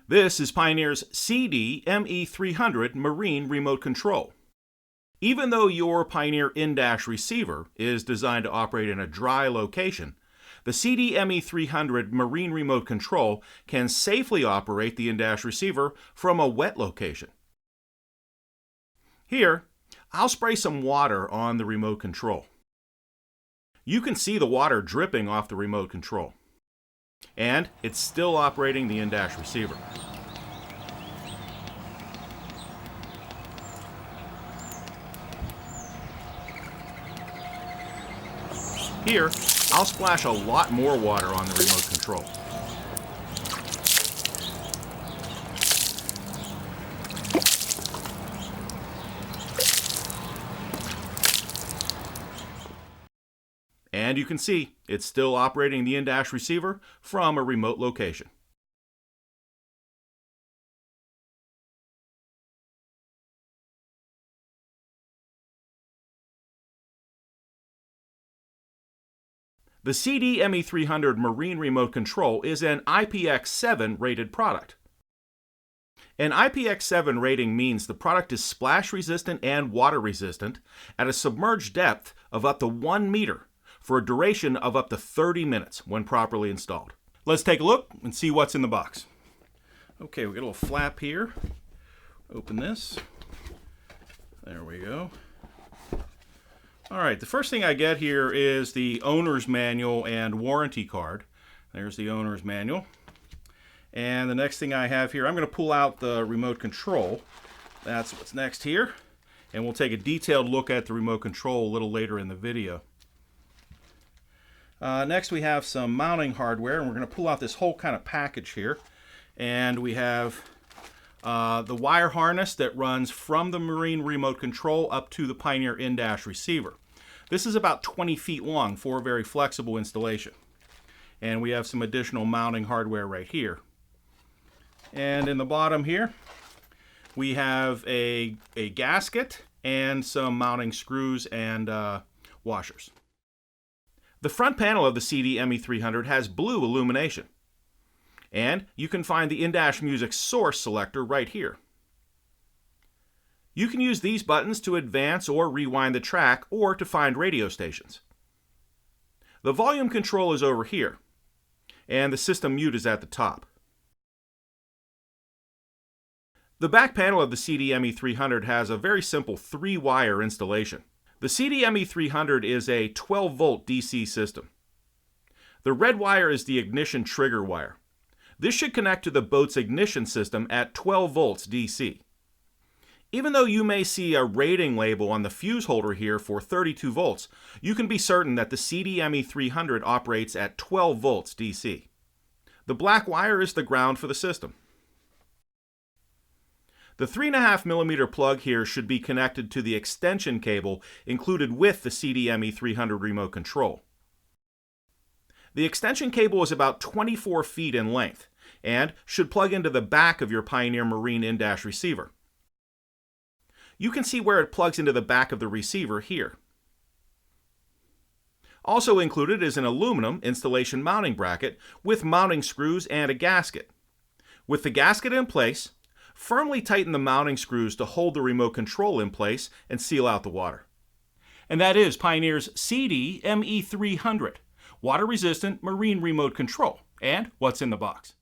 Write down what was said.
This is Pioneer's CD-ME300 Marine Remote Control. Even though your Pioneer in-dash receiver is designed to operate in a dry location, the CD-ME300 Marine Remote Control can safely operate the in-dash receiver from a wet location. Here, I'll spray some water on the remote control. You can see the water dripping off the remote control. And it's still operating the in-dash receiver. Here, I'll splash a lot more water on the remote control. And you can see it's still operating the in-dash receiver from a remote location. The CD-ME300 Marine Remote Control is an IPX7 rated product. An IPX7 rating means the product is splash resistant and water resistant at a submerged depth of up to 1 meter for a duration of up to 30 minutes when properly installed. Let's take a look and see what's in the box. Okay, we got a little flap here. Open this. There we go. All right, the first thing I get here is the owner's manual and warranty card. There's the owner's manual. And the next thing I have here, I'm going to pull out the remote control. That's what's next here. And we'll take a detailed look at the remote control a little later in the video. Next we have some mounting hardware, and we're going to pull out this whole kind of package here. And we have the wire harness that runs from the Marine Remote Control up to the Pioneer in-dash receiver. This is about 20 feet long for a very flexible installation. And we have some additional mounting hardware right here. And in the bottom here, we have a gasket and some mounting screws and washers. The front panel of the CD-ME300 has blue illumination. And you can find the in-dash music source selector right here. You can use these buttons to advance or rewind the track or to find radio stations. The volume control is over here, and the system mute is at the top. The back panel of the CD-ME300 has a very simple 3-wire installation. The CD-ME300 is a 12-volt DC system. The red wire is the ignition trigger wire. This should connect to the boat's ignition system at 12 volts DC. Even though you may see a rating label on the fuse holder here for 32 volts, you can be certain that the CD-ME300 operates at 12 volts DC. The black wire is the ground for the system. The 3.5mm plug here should be connected to the extension cable included with the CD-ME300 remote control. The extension cable is about 24 feet in length and should plug into the back of your Pioneer Marine in-dash receiver. You can see where it plugs into the back of the receiver here. Also included is an aluminum installation mounting bracket with mounting screws and a gasket. With the gasket in place, firmly tighten the mounting screws to hold the remote control in place and seal out the water. And that is Pioneer's CD-ME300, water-resistant marine remote control, and what's in the box.